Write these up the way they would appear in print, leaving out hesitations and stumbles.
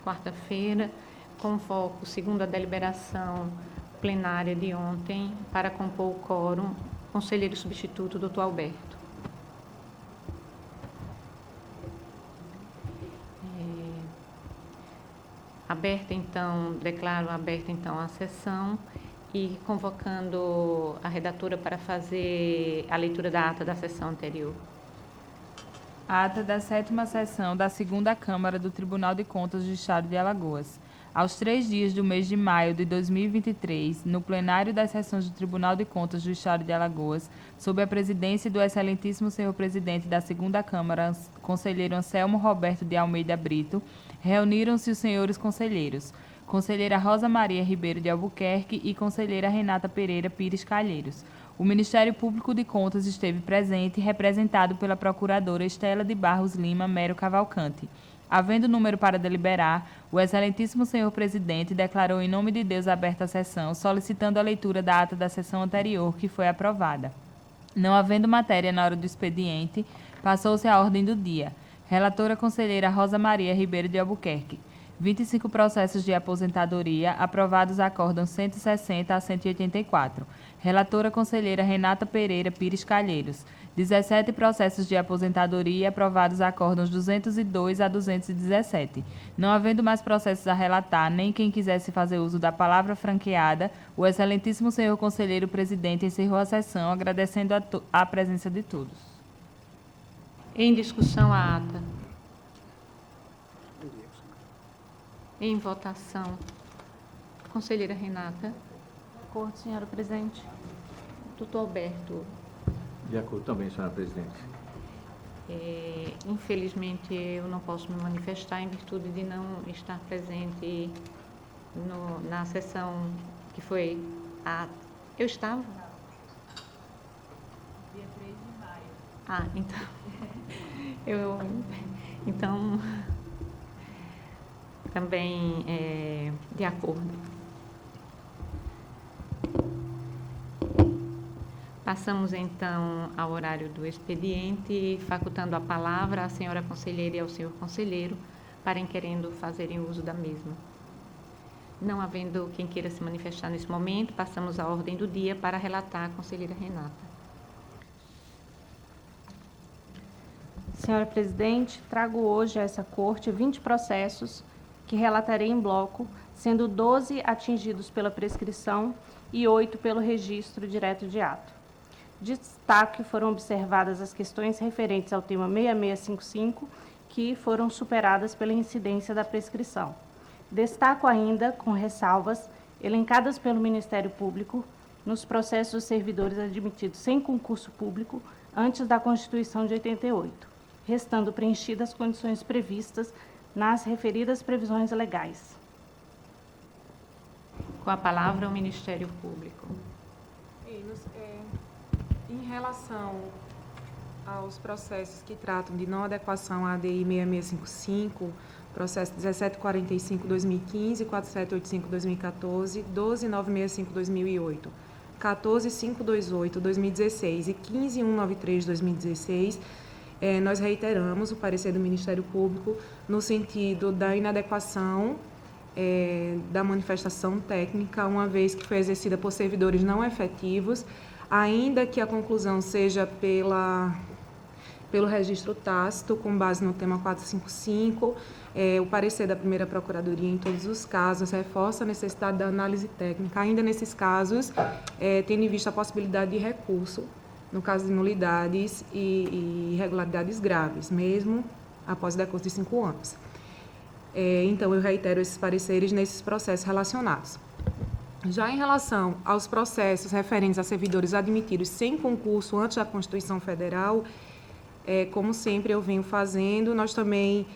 quarta-feira. Convoco, segundo a deliberação plenária de ontem, para compor o quórum, conselheiro substituto, doutor Alberto. Declaro aberta então a sessão e convocando a redatora para fazer a leitura da ata da sessão anterior. Ata da 7ª sessão da 2ª Câmara do Tribunal de Contas do Estado de Alagoas. Aos 3 dias do mês de maio de 2023, no plenário das sessões do Tribunal de Contas do Estado de Alagoas, sob a presidência do excelentíssimo senhor presidente da 2ª Câmara, conselheiro Anselmo Roberto de Almeida Brito, reuniram-se os senhores conselheiros, conselheira Rosa Maria Ribeiro de Albuquerque e conselheira Renata Pereira Pires Calheiros. O Ministério Público de Contas esteve presente, representado pela procuradora Estela de Barros Lima Mero Cavalcante. Havendo número para deliberar, o excelentíssimo senhor presidente declarou em nome de Deus aberta a sessão, solicitando a leitura da ata da sessão anterior, que foi aprovada. Não havendo matéria na hora do expediente, passou-se à ordem do dia. Relatora conselheira Rosa Maria Ribeiro de Albuquerque. 25 processos de aposentadoria, aprovados acórdão 160 a 184. Relatora conselheira Renata Pereira Pires Calheiros. 17 processos de aposentadoria, aprovados acórdãos 202 a 217. Não havendo mais processos a relatar, nem quem quisesse fazer uso da palavra franqueada, o excelentíssimo senhor conselheiro presidente encerrou a sessão, agradecendo a presença de todos. Em discussão a ata. Em votação. Conselheira Renata. De acordo, senhora presidente. Doutor Alberto. De acordo também, senhora presidente. Infelizmente, eu não posso me manifestar em virtude de não estar presente na sessão que foi a... Eu estava? Dia 3 de maio. Ah, então... Também de acordo. Passamos, então, ao horário do expediente, facultando a palavra à senhora conselheira e ao senhor conselheiro, para querendo fazerem uso da mesma. Não havendo quem queira se manifestar nesse momento, passamos à ordem do dia para relatar a conselheira Renata. Senhora presidente, trago hoje a essa corte 20 processos que relatarei em bloco, sendo 12 atingidos pela prescrição e 8 pelo registro direto de ato. Destaque foram observadas as questões referentes ao tema 6655, que foram superadas pela incidência da prescrição. Destaco ainda, com ressalvas, elencadas pelo Ministério Público, nos processos dos servidores admitidos sem concurso público antes da Constituição de 88, restando preenchidas as condições previstas nas referidas previsões legais. Com a palavra, o Ministério Público. Em relação aos processos que tratam de não adequação à ADI 6655, processo 1745-2015, 4785-2014, 12965-2008, 14528-2016 e 15193-2016, nós reiteramos o parecer do Ministério Público no sentido da inadequação da manifestação técnica, uma vez que foi exercida por servidores não efetivos, ainda que a conclusão seja pelo registro tácito, com base no tema 455, o parecer da primeira Procuradoria, em todos os casos, reforça a necessidade da análise técnica, ainda nesses casos, tendo em vista a possibilidade de recurso, no caso de nulidades e irregularidades graves, mesmo após o decurso de 5 anos. Então, eu reitero esses pareceres nesses processos relacionados. Já em relação aos processos referentes a servidores admitidos sem concurso antes da Constituição Federal, como sempre eu venho fazendo, nós também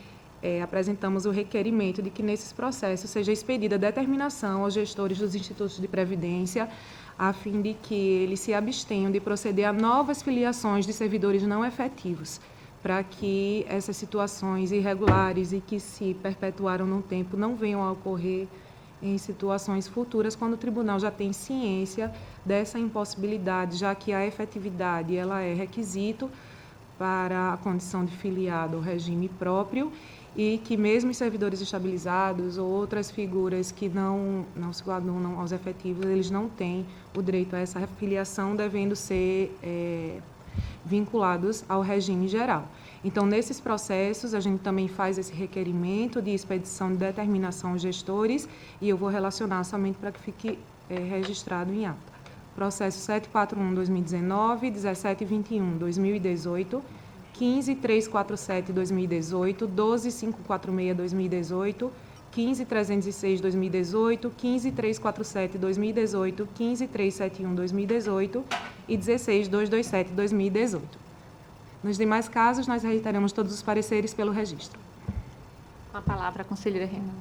apresentamos o requerimento de que nesses processos seja expedida determinação aos gestores dos institutos de previdência, a fim de que eles se abstenham de proceder a novas filiações de servidores não efetivos, para que essas situações irregulares e que se perpetuaram no tempo não venham a ocorrer em situações futuras, quando o tribunal já tem ciência dessa impossibilidade, já que a efetividade ela é requisito para a condição de filiado ao regime próprio e que mesmo os servidores estabilizados ou outras figuras que não se coadunam aos efetivos, eles não têm o direito a essa filiação, devendo ser vinculados ao regime geral. Então, nesses processos, a gente também faz esse requerimento de expedição de determinação aos gestores, e eu vou relacionar somente para que fique registrado em ata. Processo 741/2019, 1721/2018, 15347/2018, 12546/2018, 15306/2018, 15347/2018, 15371/2018 e 16227/2018. Nos demais casos, nós reiteramos todos os pareceres pelo registro. Com a palavra, a conselheira Renan.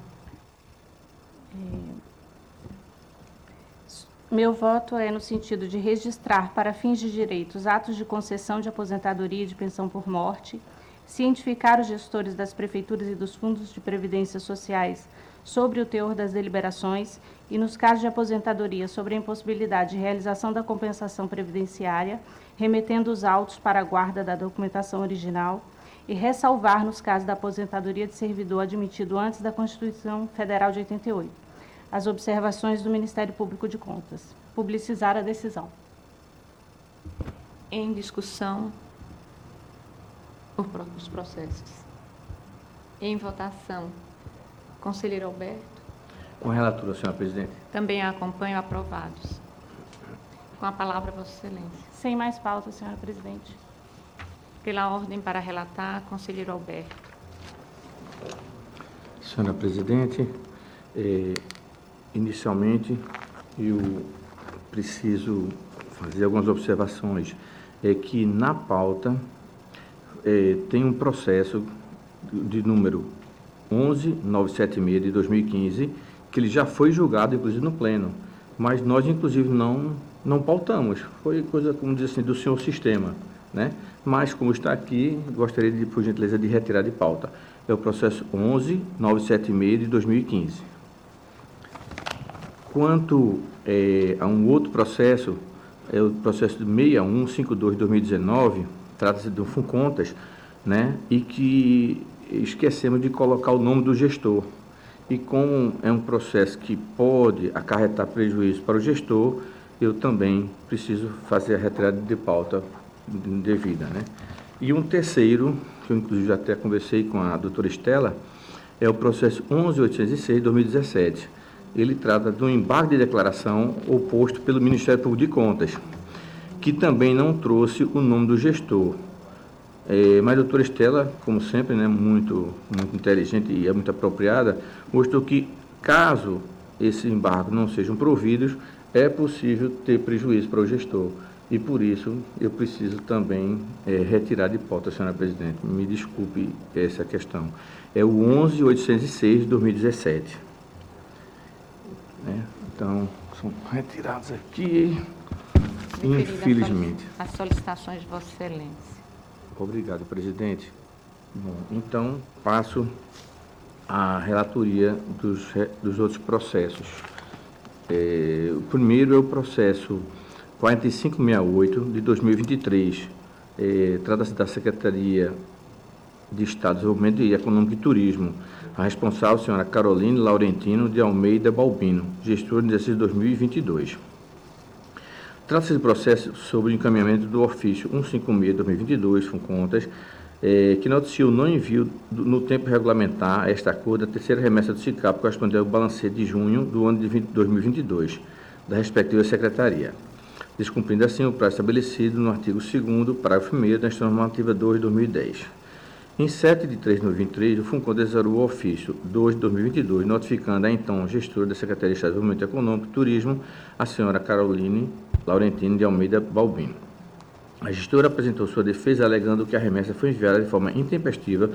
Meu voto é no sentido de registrar para fins de direitos atos de concessão de aposentadoria e de pensão por morte, cientificar os gestores das prefeituras e dos fundos de previdências sociais sobre o teor das deliberações e, nos casos de aposentadoria, sobre a impossibilidade de realização da compensação previdenciária, remetendo os autos para a guarda da documentação original e ressalvar nos casos da aposentadoria de servidor admitido antes da Constituição Federal de 88. As observações do Ministério Público de Contas. Publicizar a decisão. Em discussão, os processos. Em votação, conselheiro Alberto. Com a relatora, senhora presidente. Também acompanho aprovados. Com a palavra, Vossa Excelência. Sem mais pauta, senhora presidente. Pela ordem para relatar, conselheiro Alberto. Senhora presidente, inicialmente eu preciso fazer algumas observações. É que na pauta tem um processo de número 11976 de 2015, que ele já foi julgado, inclusive, no pleno, mas nós, inclusive, não pautamos. Foi coisa, como diz assim, do senhor sistema, né? Mas, como está aqui, gostaria, de, por gentileza, de retirar de pauta. É o processo 11976 de 2015. Quanto a um outro processo, é o processo de 6152 de 2019, trata-se de um FUNCONTAS, né? E que esquecemos de colocar o nome do gestor. E como é um processo que pode acarretar prejuízo para o gestor, eu também preciso fazer a retirada de pauta devida, né? E um terceiro, que eu inclusive já até conversei com a doutora Estela, é o processo 11806 de 2017. Ele trata de um embargo de declaração oposto pelo Ministério Público de Contas, que também não trouxe o nome do gestor. Mas a doutora Estela, como sempre, né, muito inteligente e é muito apropriada, mostrou que, caso esse embargo não sejam providos, é possível ter prejuízo para o gestor. E, por isso, eu preciso também retirar de pauta, senhora presidente. Me desculpe essa questão. É o 11806 de 2017. Então, são retirados aqui, infelizmente. As solicitações de Vossa Excelência. Obrigado, presidente. Bom, então, passo à relatoria dos outros processos. O primeiro é o processo 4568 de 2023. Trata-se da Secretaria de Estado de Desenvolvimento Econômico e Turismo. A responsável, a senhora Caroline Laurentino de Almeida Balbino, gestora de exercício 2022. Trata-se de processo sobre o encaminhamento do ofício 156 de 2022, FUNCONTAS, que noticia o não envio no tempo regulamentar a esta acordo da terceira remessa do SICAP, correspondente ao balancete de junho do ano de 2022, da respectiva secretaria, descumprindo assim o prazo estabelecido no artigo 2º, parágrafo 1º da Instrução Normativa 2 de 2010. Em 7 de 3 de 2023, o FUNCONTAS exarou o ofício 2 de 2022, notificando a então gestora da Secretaria de Estado de Desenvolvimento Econômico e Turismo, a senhora Caroline Laurentino de Almeida Balbino. A gestora apresentou sua defesa alegando que a remessa foi enviada de forma intempestiva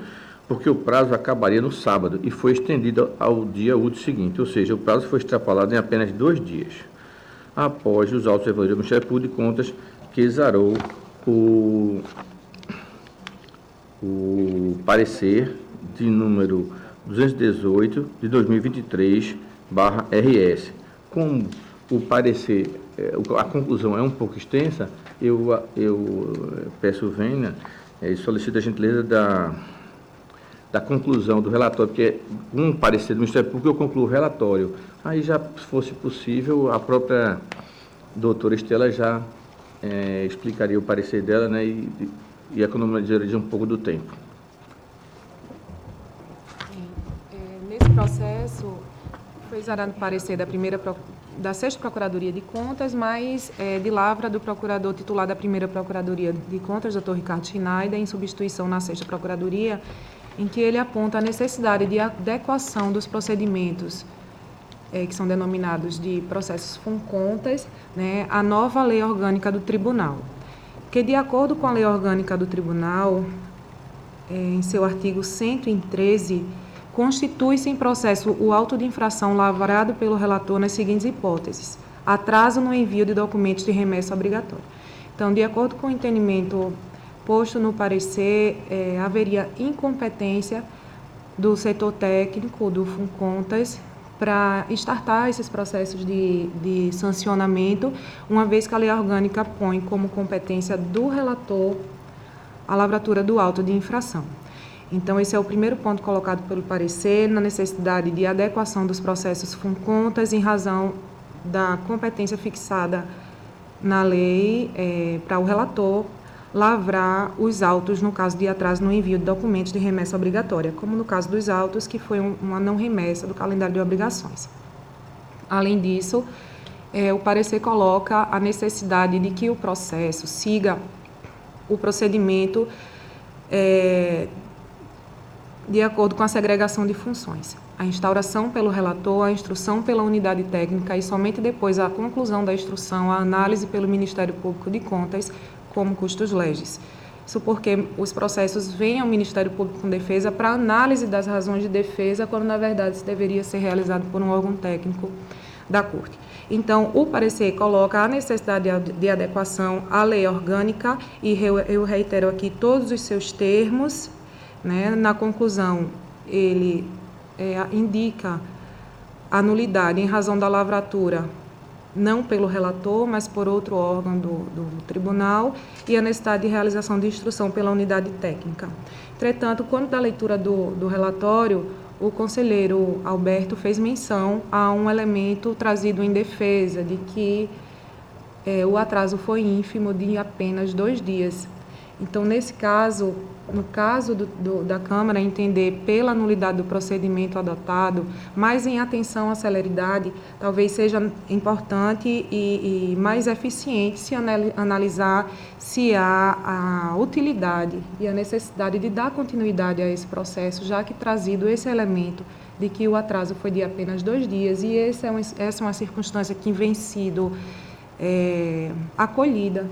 porque o prazo acabaria no sábado e foi estendido ao dia útil seguinte, ou seja, o prazo foi extrapolado em apenas 2 dias. Após os autos do Ministério Público de Contas, que exarou o parecer de número 218 de 2023/RS. Como o parecer, a conclusão é um pouco extensa, eu peço vênia e solicito a gentileza da conclusão do relatório, porque um parecer do Ministério Público eu concluo o relatório. Aí já, se fosse possível, a própria doutora Estela já explicaria o parecer dela, né, e economizaria um pouco do tempo. Nesse processo, foi exarado o parecer da 6ª Procuradoria de Contas, mas de lavra do procurador titular da 1ª Procuradoria de Contas, Dr. Ricardo Schneider, em substituição na 6ª Procuradoria, em que ele aponta a necessidade de adequação dos procedimentos que são denominados de processos FUNCONTAS, né, à nova lei orgânica do tribunal. Porque, de acordo com a lei orgânica do tribunal, em seu artigo 113, constitui-se em processo o auto de infração lavrado pelo relator nas seguintes hipóteses: atraso no envio de documentos de remessa obrigatória. Então, de acordo com o entendimento posto no parecer, haveria incompetência do setor técnico do FUNCONTAS para estartar esses processos de sancionamento, uma vez que a lei orgânica põe como competência do relator a lavratura do auto de infração. Então, esse é o primeiro ponto colocado pelo parecer, na necessidade de adequação dos processos FUNCONTAS em razão da competência fixada na lei para o relator lavrar os autos no caso de atraso no envio de documentos de remessa obrigatória, como no caso dos autos, que foi uma não remessa do calendário de obrigações. Além disso, o parecer coloca a necessidade de que o processo siga o procedimento de acordo com a segregação de funções. A instauração pelo relator, a instrução pela unidade técnica e somente depois a conclusão da instrução, a análise pelo Ministério Público de Contas, como custos legis. Isso porque os processos vêm ao Ministério Público com defesa para análise das razões de defesa, quando na verdade isso deveria ser realizado por um órgão técnico da Corte. Então, o parecer coloca a necessidade de adequação à lei orgânica e eu reitero aqui todos os seus termos, né? Na conclusão, ele indica a nulidade em razão da lavratura, não pelo relator, mas por outro órgão do tribunal, e a necessidade de realização de instrução pela unidade técnica. Entretanto, quando da leitura do relatório, o conselheiro Alberto fez menção a um elemento trazido em defesa, de que o atraso foi ínfimo de apenas 2 dias. Então, nesse caso, no caso da Câmara, entender pela nulidade do procedimento adotado, mas em atenção à celeridade, talvez seja importante e mais eficiente se analisar se há a utilidade e a necessidade de dar continuidade a esse processo, já que trazido esse elemento de que o atraso foi de apenas 2 dias, e essa é uma circunstância que vem sido acolhida,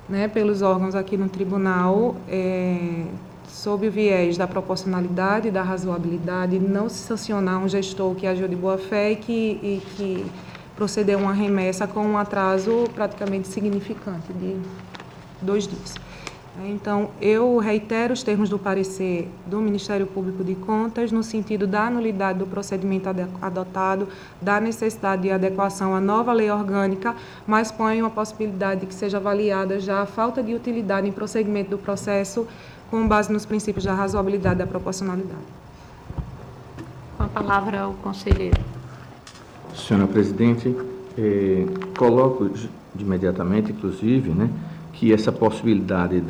né, pelos órgãos aqui no tribunal, sob o viés da proporcionalidade, da razoabilidade, não se sancionar um gestor que agiu de boa-fé e que procedeu a uma remessa com um atraso praticamente significante de 2 dias. Então, eu reitero os termos do parecer do Ministério Público de Contas no sentido da nulidade do procedimento adotado, da necessidade de adequação à nova lei orgânica, mas põe uma possibilidade de que seja avaliada já a falta de utilidade em prosseguimento do processo com base nos princípios da razoabilidade e da proporcionalidade. Com a palavra, o conselheiro. Senhora Presidente, coloco de imediatamente, inclusive, né, que essa possibilidade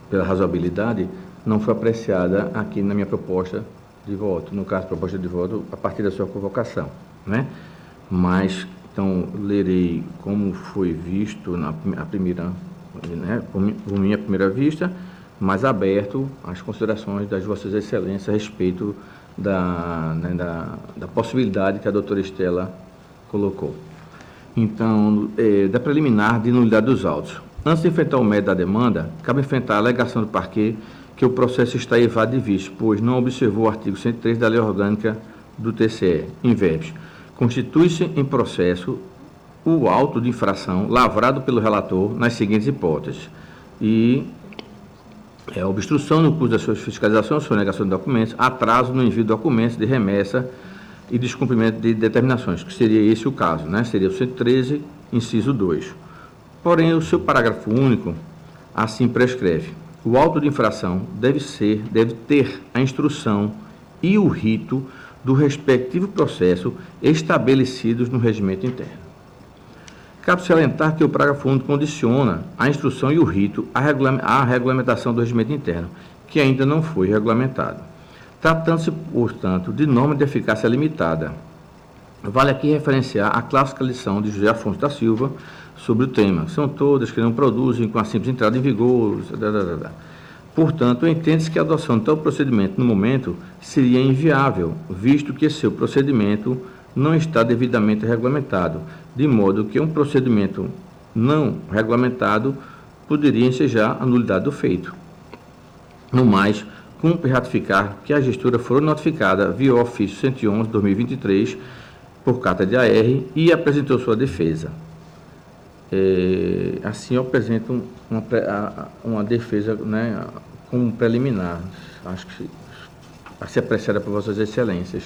pela razoabilidade não foi apreciada aqui na minha proposta de voto, no caso, proposta de voto a partir da sua convocação, né? Mas, então, lerei como foi visto a primeira, né, por minha primeira vista, mas aberto às considerações das Vossas Excelências a respeito da possibilidade que a doutora Estela colocou. Então, da preliminar de nulidade dos autos. Antes de enfrentar o mérito da demanda, cabe enfrentar a alegação do parquê que o processo está evado de vício, pois não observou o artigo 103 da Lei Orgânica do TCE, em verbos. Constitui-se em processo o auto de infração lavrado pelo relator nas seguintes hipóteses. E obstrução no curso da sua fiscalização, sonegação de documentos, atraso no envio de documentos de remessa e descumprimento de determinações, que seria esse o caso, né? Seria o 113, inciso 2. Porém, o seu parágrafo único assim prescreve. o auto de infração deve ter a instrução e o rito do respectivo processo estabelecidos no regimento interno. Cabe salientar que o parágrafo único condiciona a instrução e o rito à regulamentação do regimento interno, que ainda não foi regulamentado. Tratando-se, portanto, de norma de eficácia limitada. Vale aqui referenciar a clássica lição de José Afonso da Silva sobre o tema. São todas que não produzem com a simples entrada em vigor. Portanto, entende-se que a adoção de tal procedimento no momento seria inviável, visto que seu procedimento não está devidamente regulamentado, de modo que um procedimento não regulamentado poderia ensejar a nulidade do feito. No mais, cumpre ratificar que a gestora foi notificada via ofício 111/2023 por carta de AR e apresentou sua defesa. Assim, eu apresento uma defesa, né, como preliminar. Acho que a ser apreciada por Vossas Excelências.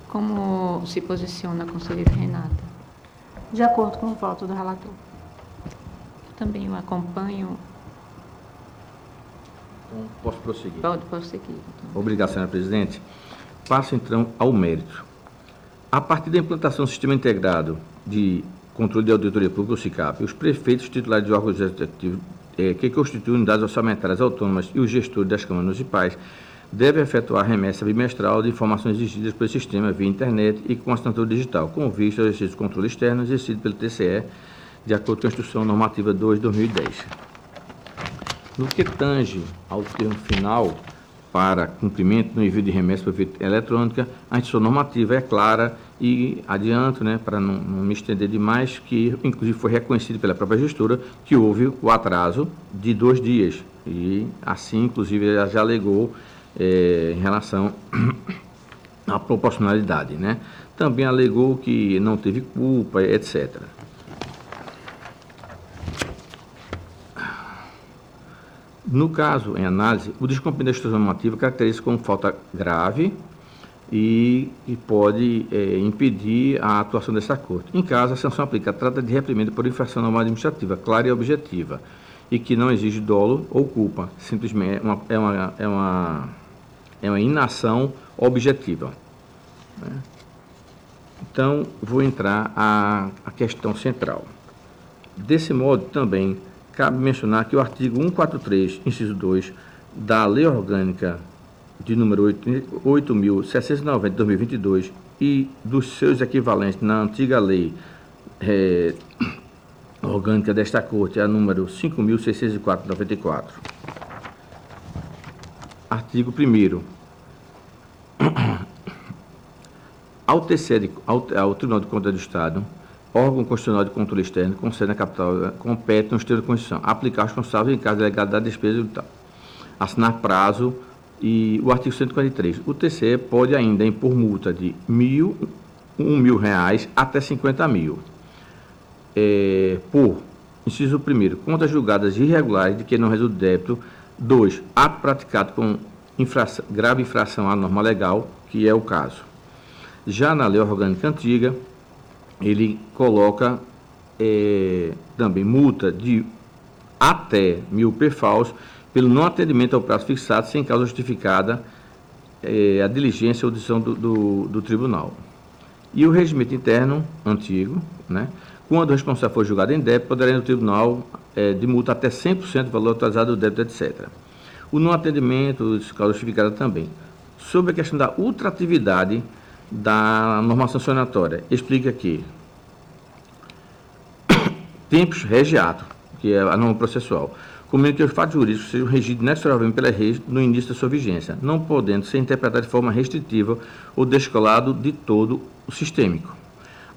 Como se posiciona a conselheira Renata? De acordo com o voto do relator. Também eu acompanho. Então, posso prosseguir? Pode seguir. Então. Obrigado, senhora presidente. Passo, então, ao mérito. A partir da implantação do Sistema Integrado de Controle de Auditoria Pública, o SICAP, os prefeitos titulares de órgãos executivos que constituem unidades orçamentárias autônomas e os gestores das câmaras municipais devem efetuar remessa bimestral de informações exigidas pelo sistema via internet e com assinatura digital, com vista ao exercício de controle externo exercido pelo TCE, de acordo com a Instrução Normativa 2/2010. No que tange ao termo final para cumprimento no envio de remessa por via eletrônica, a Instrução Normativa é clara e adianto, né, para não me estender demais, que inclusive foi reconhecido pela própria gestora que houve o atraso de 2 dias e assim, inclusive, ela já alegou em relação à proporcionalidade, né? Também alegou que não teve culpa, etc. No caso, em análise, o descumprimento da instrução normativa caracteriza como falta grave e pode impedir a atuação dessa Corte. Em caso, a sanção aplicada trata de reprimenda por infração normal administrativa, clara e objetiva, e que não exige dolo ou culpa, simplesmente é uma inação objetiva. Né? Então, vou entrar à questão central. Desse modo, também, cabe mencionar que o artigo 143, inciso 2, da Lei Orgânica de número 8.790 de 2022 e dos seus equivalentes na antiga Lei Orgânica desta Corte, a número 5.604 de 94. Artigo 1º. Ao Tribunal de Contas do Estado, órgão constitucional de controle externo, concede a capital, compete nos termos da Constituição, aplicar os responsáveis em caso de legalidade da despesa e tal, assinar prazo e o artigo 143. O TCE pode ainda impor multa de R$1.000 até R$50.000 por, inciso 1º, contas julgadas irregulares de que não resulta débito. 2. Ato praticado com grave infração à norma legal, que é o caso. Já na Lei Orgânica Antiga, ele coloca também multa de até 1.000 PFAUs pelo não atendimento ao prazo fixado sem causa justificada a diligência ou decisão do tribunal. E o regimento interno antigo, né, quando o responsável for julgado em débito, poderá ir no tribunal de multa até 100% do valor atualizado do débito, etc. O não atendimento, causa justificada também. Sobre a questão da ultratividade da norma sancionatória, explica aqui. Tempus regiato, que é a norma processual, comunica que os fatos jurídicos sejam regidos inexoravelmente pela lei no início da sua vigência, não podendo ser interpretados de forma restritiva ou descolado de todo o sistêmico.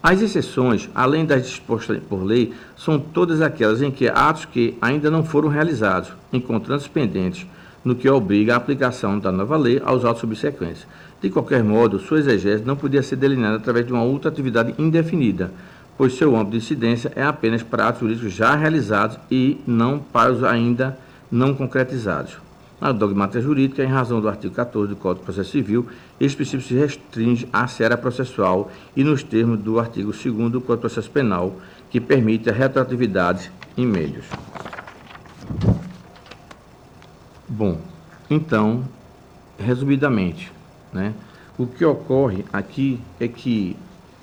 As exceções, além das dispostas por lei, são todas aquelas em que atos que ainda não foram realizados, encontrando-se pendentes, no que obriga a aplicação da nova lei aos autos subsequentes. De qualquer modo, sua exegese não podia ser delineada através de uma ultratividade indefinida, pois seu âmbito de incidência é apenas para atos jurídicos já realizados e não para os ainda não concretizados. Na dogmática jurídica, em razão do artigo 14 do Código de Processo Civil, esse princípio se restringe à seara processual e nos termos do artigo 2º do Código de Processo Penal, que permite a retroatividade e-mails. Bom, então, resumidamente, né, o que ocorre aqui é que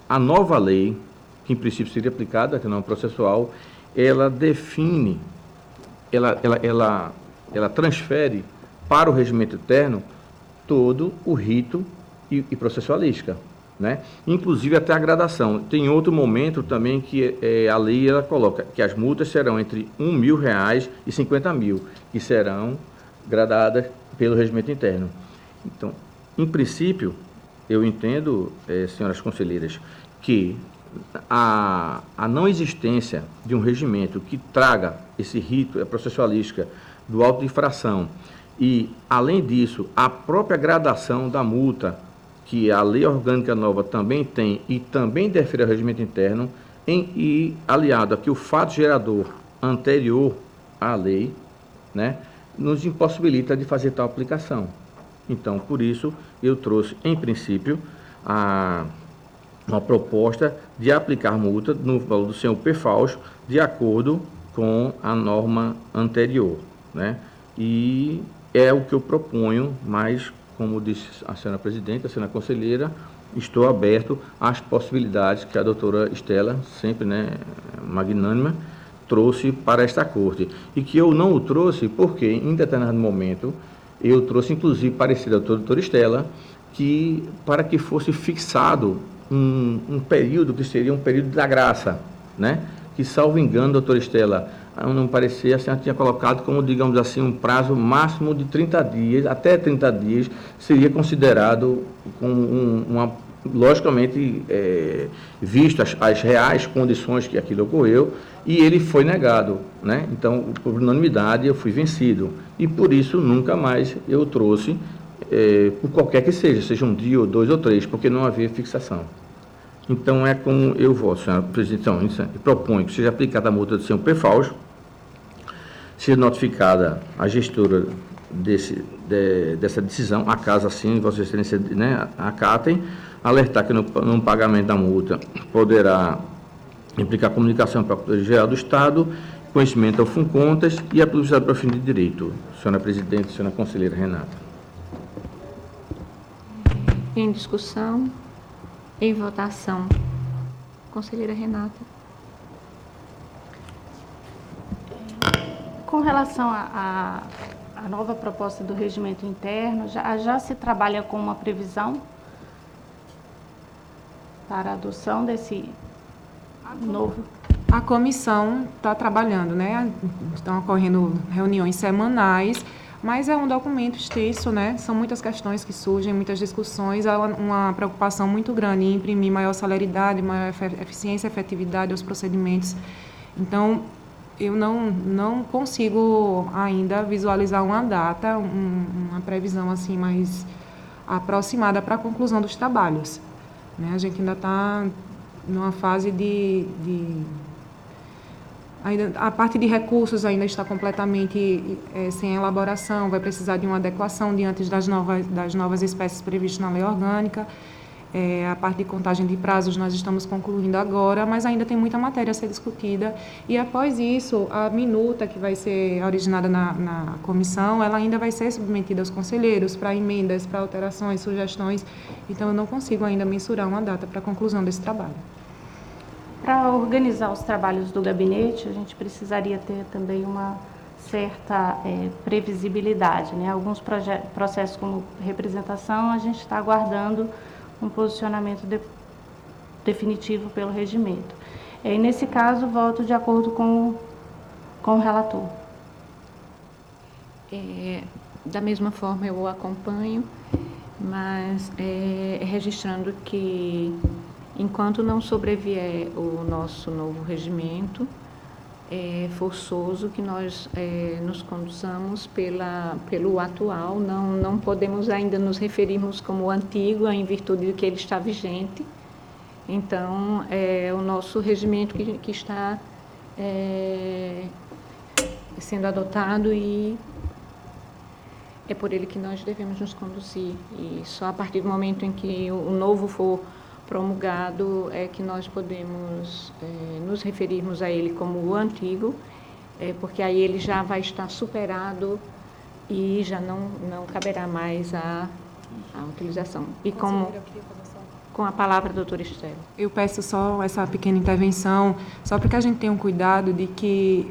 a nova lei, que em princípio seria aplicada, que não é processual, ela define, ela transfere para o regimento interno todo o rito e processualística, né? Inclusive até a gradação. Tem outro momento também que a lei ela coloca que as multas serão entre R$1.000 e R$50.000, que serão gradadas pelo regimento interno. Então, em princípio, eu entendo, senhoras conselheiras, que a não existência de um regimento que traga esse rito, a processualística do auto de infração e, além disso, a própria gradação da multa, que a lei orgânica nova também tem e também defere ao regimento interno, e aliado a que o fato gerador anterior à lei, né, nos impossibilita de fazer tal aplicação. Então, por isso, eu trouxe, em princípio, uma proposta de aplicar multa no valor do senhor PFAUS de acordo com a norma anterior, né? E é o que eu proponho, mas, como disse a senhora presidente, a senhora conselheira, estou aberto às possibilidades que a doutora Estela, sempre, né, magnânima, trouxe para esta corte. E que eu não o trouxe porque, em determinado momento, eu trouxe, inclusive, parecer à doutora Estela, que, para que fosse fixado um período que seria um período da graça, né? Que, salvo engano, doutora Estela, não parecia, a senhora tinha colocado como, digamos assim, um prazo máximo de 30 dias, até 30 dias, seria considerado logicamente, visto as reais condições que aquilo ocorreu, e ele foi negado, né? Então, por unanimidade, eu fui vencido. E por isso, nunca mais eu trouxe, por qualquer que seja um dia, ou 2 ou 3, porque não havia fixação. Então, é como eu vou, senhora presidente, então, proponho que seja aplicada a multa do senhor PFAUS, seja notificada a gestora dessa decisão, a caso assim, Vossa Excelência, né, acatem, alertar que no pagamento da multa poderá implicar comunicação para a Procuradoria-Geral do Estado, conhecimento ao FUNCONTAS e a publicidade para o fim de direito. Senhora presidente, senhora conselheira Renata. Em discussão, em votação. Conselheira Renata. Com relação à nova proposta do regimento interno, já se trabalha com uma previsão para a adoção desse novo? A comissão está trabalhando, né? Estão ocorrendo reuniões semanais, mas é um documento extenso, né? São muitas questões que surgem, muitas discussões, há uma preocupação muito grande em imprimir maior celeridade, maior eficiência e efetividade aos procedimentos. Então, eu não consigo ainda visualizar uma data, uma previsão assim mais aproximada para a conclusão dos trabalhos, né? A gente ainda está numa fase ainda, a parte de recursos ainda está completamente sem elaboração, vai precisar de uma adequação diante das novas espécies previstas na lei orgânica. A parte de contagem de prazos nós estamos concluindo agora, mas ainda tem muita matéria a ser discutida. E após isso, a minuta que vai ser originada na comissão, ela ainda vai ser submetida aos conselheiros para emendas, para alterações, sugestões. Então, eu não consigo ainda mensurar uma data para a conclusão desse trabalho. Para organizar os trabalhos do gabinete, a gente precisaria ter também uma certa previsibilidade, né? Alguns processos como representação, a gente está aguardando um posicionamento definitivo pelo regimento. E nesse caso, voto de acordo com o relator. Da mesma forma, eu o acompanho, mas registrando que, enquanto não sobrevier o nosso novo regimento, é forçoso que nós nos conduzamos pelo atual, não podemos ainda nos referirmos como o antigo, em virtude de que ele está vigente. Então, é o nosso regimento que está sendo adotado e é por ele que nós devemos nos conduzir. E só a partir do momento em que o novo for promulgado é que nós podemos nos referirmos a ele como o antigo porque aí ele já vai estar superado e já não caberá mais a utilização. E com a palavra, doutora Estela. Eu peço só essa pequena intervenção, só para que a gente tenha um cuidado de que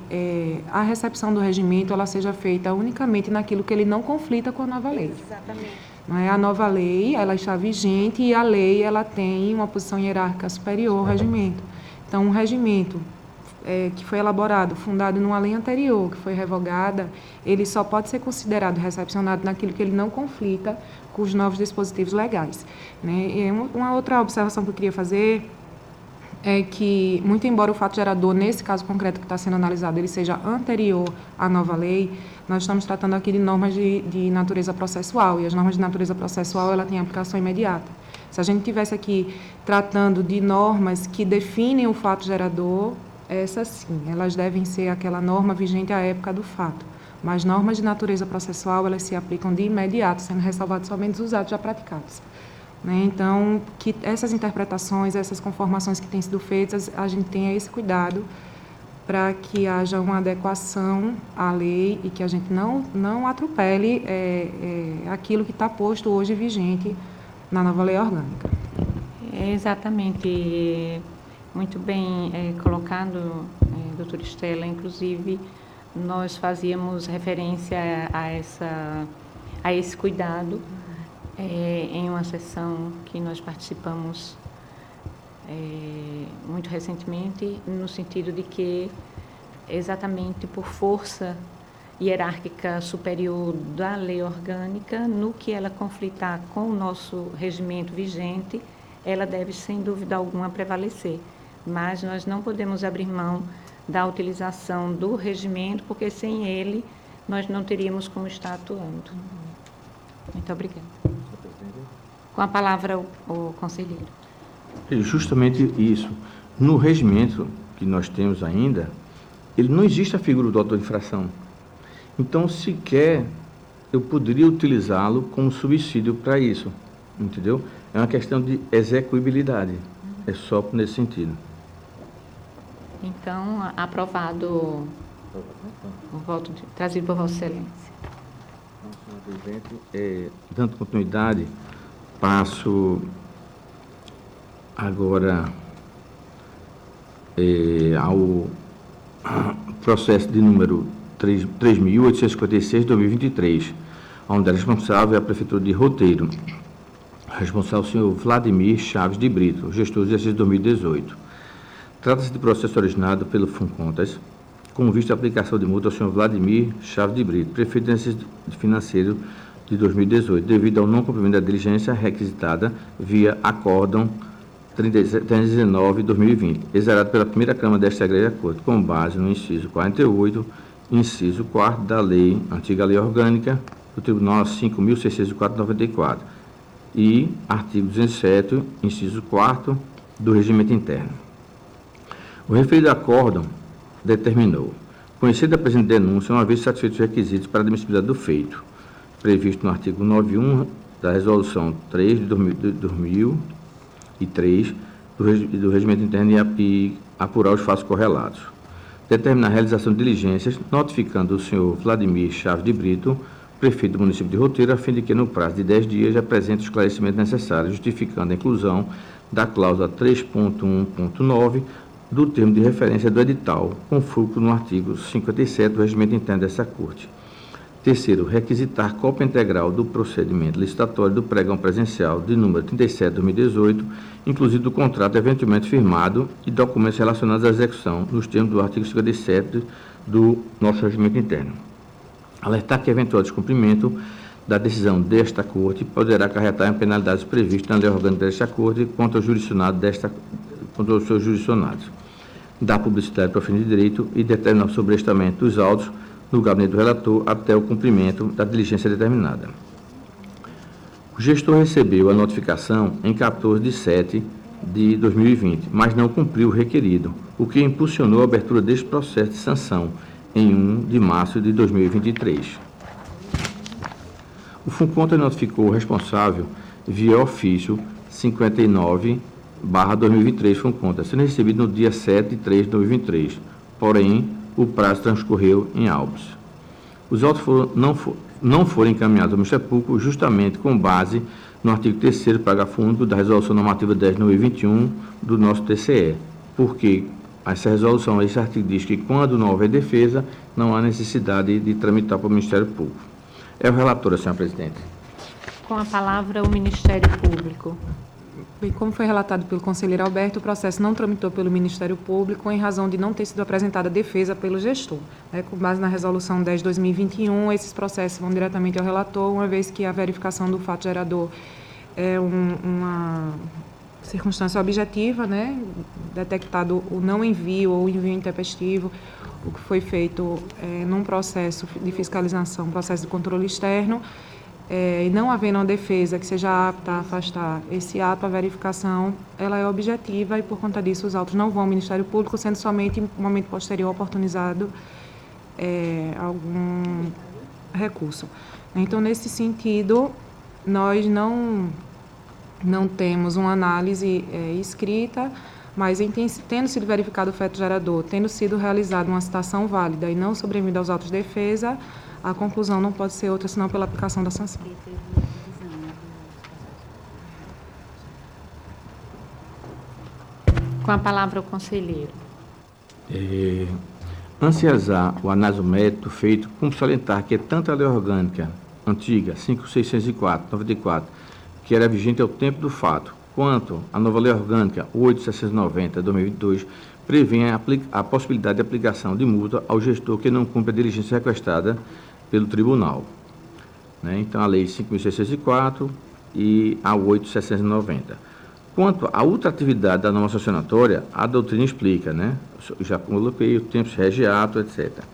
a recepção do regimento ela seja feita unicamente naquilo que ele não conflita com a nova lei. Exatamente. Não é? A nova lei ela está vigente e a lei ela tem uma posição hierárquica superior ao regimento. Então, um regimento que foi elaborado, fundado numa lei anterior, que foi revogada, ele só pode ser considerado recepcionado naquilo que ele não conflita com os novos dispositivos legais. Né? E uma outra observação que eu queria fazer é que, muito embora o fato gerador, nesse caso concreto que está sendo analisado, ele seja anterior à nova lei, nós estamos tratando aqui de normas de natureza processual, e as normas de natureza processual ela têm aplicação imediata. Se a gente estivesse aqui tratando de normas que definem o fato gerador, essas sim, elas devem ser aquela norma vigente à época do fato. Mas normas de natureza processual, elas se aplicam de imediato, sendo ressalvados somente os atos já praticados. Né? Então, que essas interpretações, essas conformações que têm sido feitas, a gente tenha esse cuidado para que haja uma adequação à lei e que a gente não atropele aquilo que está posto hoje vigente na nova lei orgânica. Exatamente. Muito bem colocado, doutora Estela. Inclusive, nós fazíamos referência a esse cuidado em uma sessão que nós participamos muito recentemente, no sentido de que, exatamente por força hierárquica superior da lei orgânica, no que ela conflitar com o nosso regimento vigente, ela deve, sem dúvida alguma, prevalecer. Mas nós não podemos abrir mão da utilização do regimento, porque sem ele nós não teríamos como estar atuando. Muito obrigada. Com a palavra, o conselheiro. Justamente isso. No regimento que nós temos ainda, ele não existe a figura do autor de infração. Então, sequer eu poderia utilizá-lo como subsídio para isso, entendeu? É uma questão de execuibilidade, é só nesse sentido. Então, aprovado o voto trazido por Vossa Excelência. Então, senhor presidente, dando continuidade, passo agora ao processo de número 3.856/2023, onde é responsável a Prefeitura de Roteiro. Responsável o senhor Vladimir Chaves de Brito, gestor de exercício 2018. Trata-se de processo originado pelo FUNCONTAS, com vista à aplicação de multa ao senhor Vladimir Chaves de Brito, prefeito de exercício financeiro de 2018, devido ao não cumprimento da diligência requisitada via Acórdão 319/2020, exarado pela primeira Câmara desta Igreja Corte, com base no inciso 48, inciso 4 da lei, antiga lei orgânica, do Tribunal 5.604/94, e artigo 207, inciso 4 do Regimento Interno. O referido acórdão determinou, conhecida a presente denúncia, uma vez satisfeitos os requisitos para a admissibilidade do feito, previsto no artigo 91 da Resolução 3 de 2003 do Regimento Interno e apurar os fatos correlatos. Determinar a realização de diligências, notificando o senhor Vladimir Chaves de Brito, prefeito do município de Roteiro, a fim de que, no prazo de 10 dias, apresente os esclarecimentos necessários, justificando a inclusão da cláusula 3.1.9 do termo de referência do edital, com fulcro no artigo 57 do Regimento Interno dessa Corte. Terceiro, requisitar cópia integral do procedimento licitatório do pregão presencial de número 37/2018, inclusive do contrato eventualmente firmado e documentos relacionados à execução, nos termos do artigo 57 do nosso Regimento Interno. Alertar que eventual descumprimento da decisão desta Corte poderá acarretar em penalidades previstas na lei orgânica desta Corte contra os seus jurisdicionados. Dar publicidade para o fim de direito e determinar o sobrestamento dos autos no gabinete do relator até o cumprimento da diligência determinada. O gestor recebeu a notificação em 14/7/2020, mas não cumpriu o requerido, o que impulsionou a abertura deste processo de sanção em 1 de março de 2023. O FUNCONTAS notificou o responsável via ofício 59/2023 FUNCONTAS, sendo recebido no dia 7/3/2023, porém o prazo transcorreu em autos. Os autos não foram encaminhados ao Ministério Público justamente com base no artigo 3º, parágrafo único da Resolução Normativa 10/2021 do nosso TCE, porque essa resolução, esse artigo diz que quando não houver defesa, não há necessidade de tramitar para o Ministério Público. É o relator, senhora presidente. Com a palavra, o Ministério Público. Bem, como foi relatado pelo conselheiro Alberto, o processo não tramitou pelo Ministério Público em razão de não ter sido apresentada defesa pelo gestor. Com base na Resolução 10/2021, esses processos vão diretamente ao relator, uma vez que a verificação do fato gerador é uma circunstância objetiva, detectado o não envio ou o envio intempestivo, o que foi feito num processo de fiscalização, processo de controle externo, e não havendo uma defesa que seja apta a afastar esse ato, a verificação ela é objetiva e, por conta disso, os autos não vão ao Ministério Público, sendo somente em momento posterior oportunizado algum recurso. Então, nesse sentido, nós não temos uma análise escrita, mas tendo sido verificado o feto gerador, tendo sido realizada uma citação válida e não sobrevida aos autos de defesa, a conclusão não pode ser outra senão pela aplicação da sanção. Com a palavra, o conselheiro. Ansiasar o análise médico feito, como salientar que tanto a lei orgânica antiga, 5.604/94, que era vigente ao tempo do fato, quanto a nova lei orgânica 8.790/2022, prevê a possibilidade de aplicação de multa ao gestor que não cumpre a diligência requestada pelo tribunal. Então, a lei 5.604 e a 8.790. Quanto à outra atividade da norma sancionatória, a doutrina explica, já coloquei o tempo regiato, etc.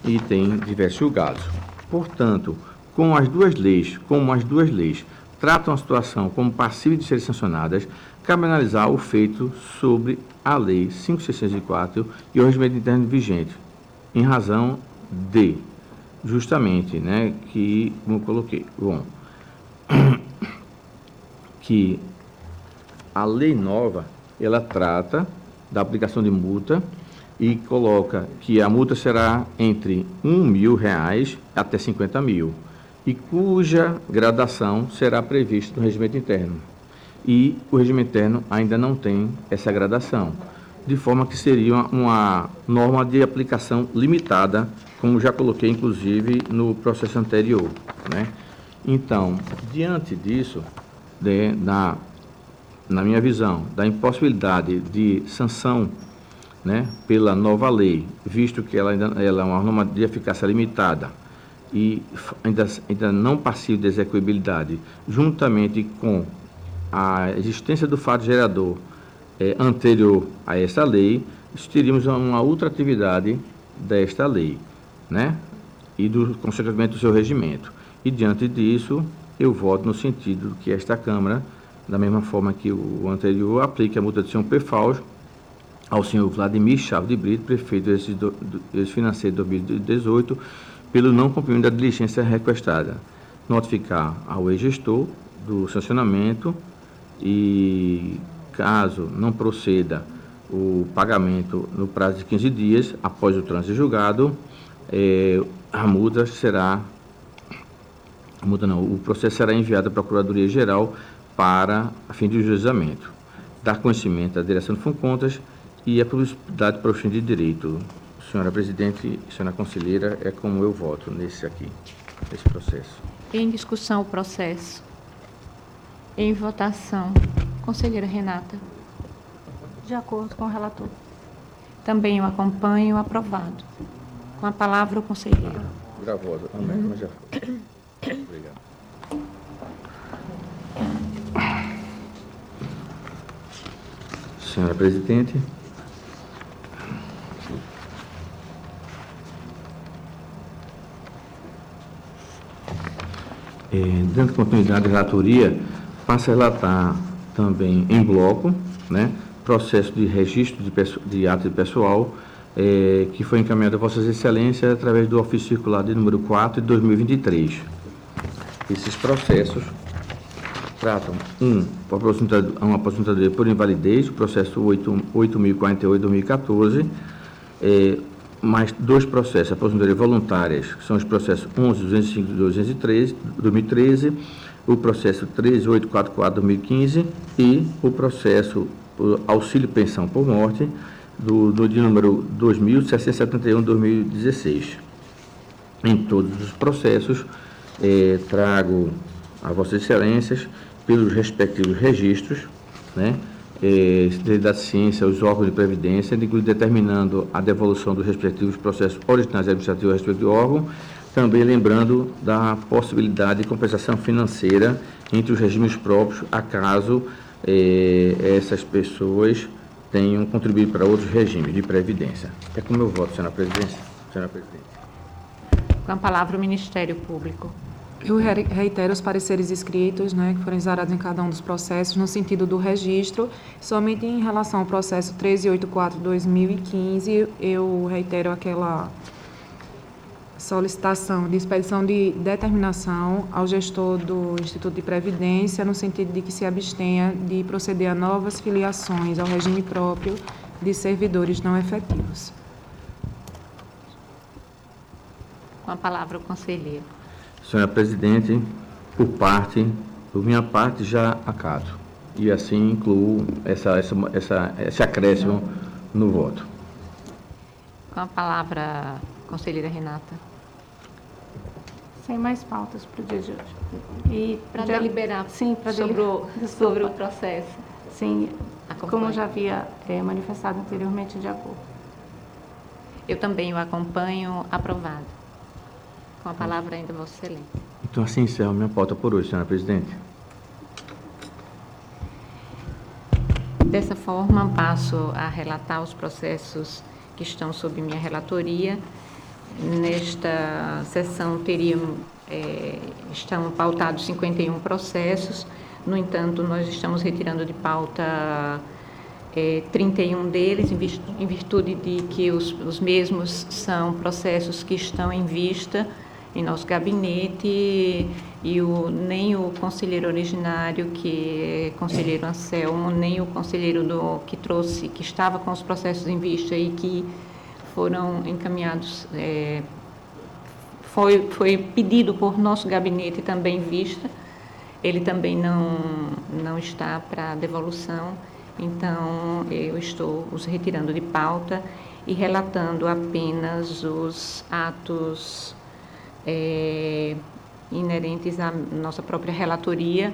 E tem diversos julgados. Portanto, como as duas leis tratam a situação como passível de serem sancionadas, cabe analisar o feito sobre a lei 5.604 e o regimento interno vigente, em razão de, justamente, que, como eu coloquei, que a lei nova, ela trata da aplicação de multa e coloca que a multa será entre R$1.000 até 50 mil, e cuja gradação será prevista no regimento interno. E o regimento interno ainda não tem essa gradação, de forma que seria uma norma de aplicação limitada, como já coloquei, inclusive, no processo anterior. Então, diante disso, na minha visão, da impossibilidade de sanção pela nova lei, visto que ela é uma norma de eficácia limitada e ainda não passível de execuibilidade, juntamente com a existência do fato gerador anterior a essa lei, teríamos uma outra atividade desta lei, e, consequentemente, do seu regimento. E, diante disso, eu voto no sentido que esta Câmara, da mesma forma que o anterior, aplique a multa de São Perfausto ao senhor Vladimir Chaves de Brito, prefeito do financeiro de 2018, pelo não cumprimento da diligência requestada. Notificar ao ex-gestor do sancionamento e, caso não proceda o pagamento no prazo de 15 dias, após o trânsito julgado, o processo será enviado à Procuradoria-Geral para a fim de juizamento. Dar conhecimento à direção do Funcontas e a publicidade para o fim de direito. Senhora presidente, senhora conselheira, é como eu voto nesse processo. Em discussão, o processo. Em votação, conselheira Renata. De acordo com o relator. Também eu acompanho, aprovado. Com a palavra, o conselheiro. Gravosa, mas já foi. Obrigado. Senhora presidente, dando continuidade à relatoria, passo a relatar também em bloco, processo de registro de ato de pessoal, que foi encaminhado a Vossas Excelências através do ofício circular de número 4 de 2023. Esses processos tratam uma aposentadoria por invalidez, o processo 8.048/2014, mais 2 processos, aposentadorias voluntárias, que são os processos 11.205 de 2013, o processo 13.844 de 2015 e o processo auxílio pensão por morte de número 2.771 de 2016. Em todos os processos, trago a Vossas Excelências, pelos respectivos registros, né, da ciência, os órgãos de previdência, inclusive determinando a devolução dos respectivos processos originais administrativos ao respectivo órgão, também lembrando da possibilidade de compensação financeira entre os regimes próprios, acaso essas pessoas tenham contribuído para outros regimes de previdência. É como eu voto, senhora presidente. Com a palavra o Ministério Público. Eu reitero os pareceres escritos, né, que foram exarados em cada um dos processos, no sentido do registro. Somente em relação ao processo 1384 de 2015, eu reitero aquela solicitação de expedição de determinação ao gestor do Instituto de Previdência, no sentido de que se abstenha de proceder a novas filiações ao regime próprio de servidores não efetivos. Com a palavra o conselheiro. Senhora presidente, por minha parte, já acato. E assim incluo esse acréscimo no voto. Com a palavra, conselheira Renata. Sem mais pautas para o dia de hoje. E Para já- deliberar sim, para sobre o processo. Sim, Acompanhe. como já havia manifestado anteriormente, de acordo. Eu também o acompanho. Aprovado. Com a palavra ainda, Vossa Excelência. Então, assim encerro minha pauta por hoje, senhora presidente. Dessa forma, passo a relatar os processos que estão sob minha relatoria. Nesta sessão estão pautados 51 processos. No entanto, nós estamos retirando de pauta 31 deles, em virtude de que os mesmos são processos que estão em vista em nosso gabinete e nem o conselheiro originário, que é conselheiro Anselmo, nem o conselheiro que estava com os processos em vista e que foram encaminhados, foi pedido por nosso gabinete também em vista, ele também não está para devolução, então eu estou os retirando de pauta e relatando apenas os atos inerentes à nossa própria relatoria,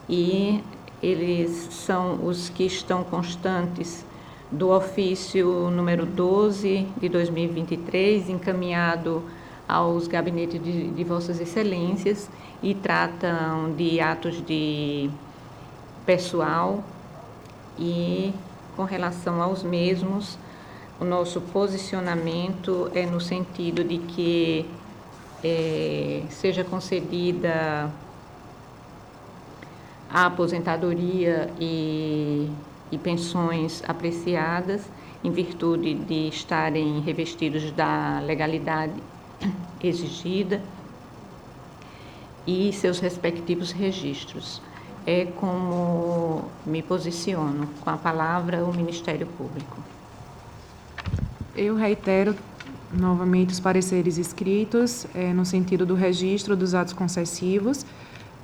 e eles são os que estão constantes do ofício número 12 de 2023, encaminhado aos gabinetes de Vossas Excelências, e tratam de atos de pessoal, e com relação aos mesmos, o nosso posicionamento é no sentido de que seja concedida a aposentadoria e pensões apreciadas, em virtude de estarem revestidos da legalidade exigida, e seus respectivos registros. É como me posiciono. Com a palavra, o Ministério Público. Eu reitero novamente os pareceres escritos, no sentido do registro dos atos concessivos,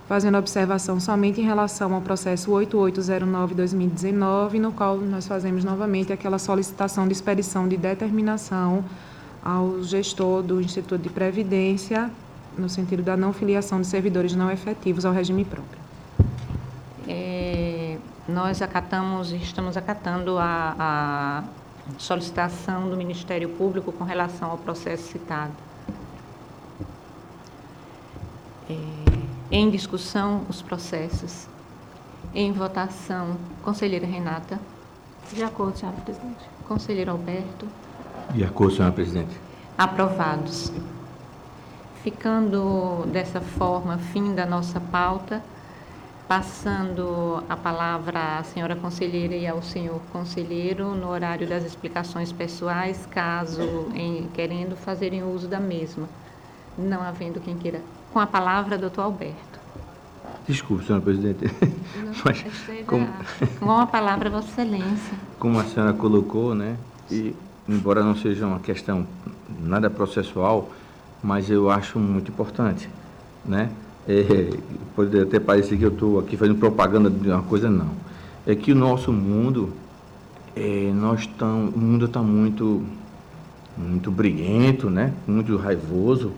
fazendo observação somente em relação ao processo 8809/2019, no qual nós fazemos novamente aquela solicitação de expedição de determinação ao gestor do Instituto de Previdência, no sentido da não filiação de servidores não efetivos ao regime próprio. Nós estamos acatando a solicitação do Ministério Público com relação ao processo citado. Em discussão, os processos. Em votação, conselheira Renata. De acordo, senhora presidente. Conselheiro Alberto. De acordo, senhora presidente. Aprovados. Ficando dessa forma, fim da nossa pauta, passando a palavra à senhora conselheira e ao senhor conselheiro no horário das explicações pessoais, caso querendo fazerem uso da mesma. Não havendo quem queira. Com a palavra, doutor Alberto. Desculpe, senhora presidente. Mas, Com a palavra, Vossa Excelência. como a senhora colocou, né, e embora não seja uma questão nada processual, mas eu acho muito importante, né? Pode até parecer que eu estou aqui fazendo propaganda de uma coisa, não. É que o nosso mundo, o mundo está muito briguento, né? Muito raivoso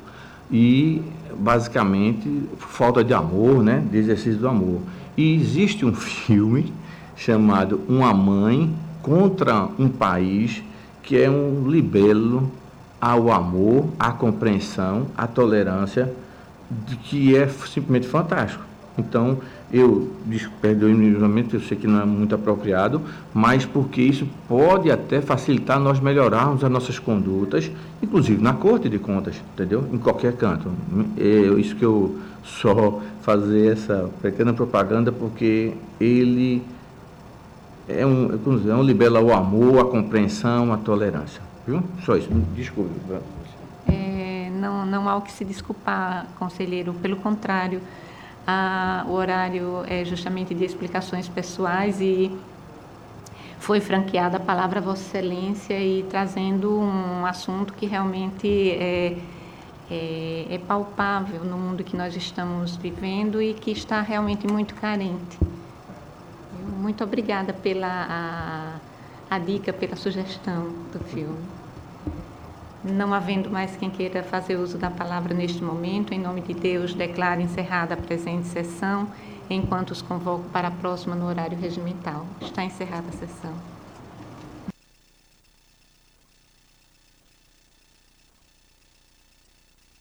e, basicamente, falta de amor, né? De exercício do amor. E existe um filme chamado Uma Mãe contra um País, que é um libelo ao amor, à compreensão, à tolerância, que é simplesmente fantástico. Então, perdoe-me novamente, eu sei que não é muito apropriado, mas porque isso pode até facilitar nós melhorarmos as nossas condutas, inclusive na Corte de Contas, entendeu? Em qualquer canto. É isso que eu só fazer essa pequena propaganda, porque ele é um libelo ao amor, à compreensão, à tolerância. Viu? Só isso. Desculpe. Não há o que se desculpar, conselheiro. Pelo contrário, o horário é justamente de explicações pessoais e foi franqueada a palavra a Vossa Excelência e trazendo um assunto que realmente é palpável no mundo que nós estamos vivendo e que está realmente muito carente. Muito obrigada pela a dica, pela sugestão do filme. Não havendo mais quem queira fazer uso da palavra neste momento, em nome de Deus, declaro encerrada a presente sessão, enquanto os convoco para a próxima no horário regimental. Está encerrada a sessão.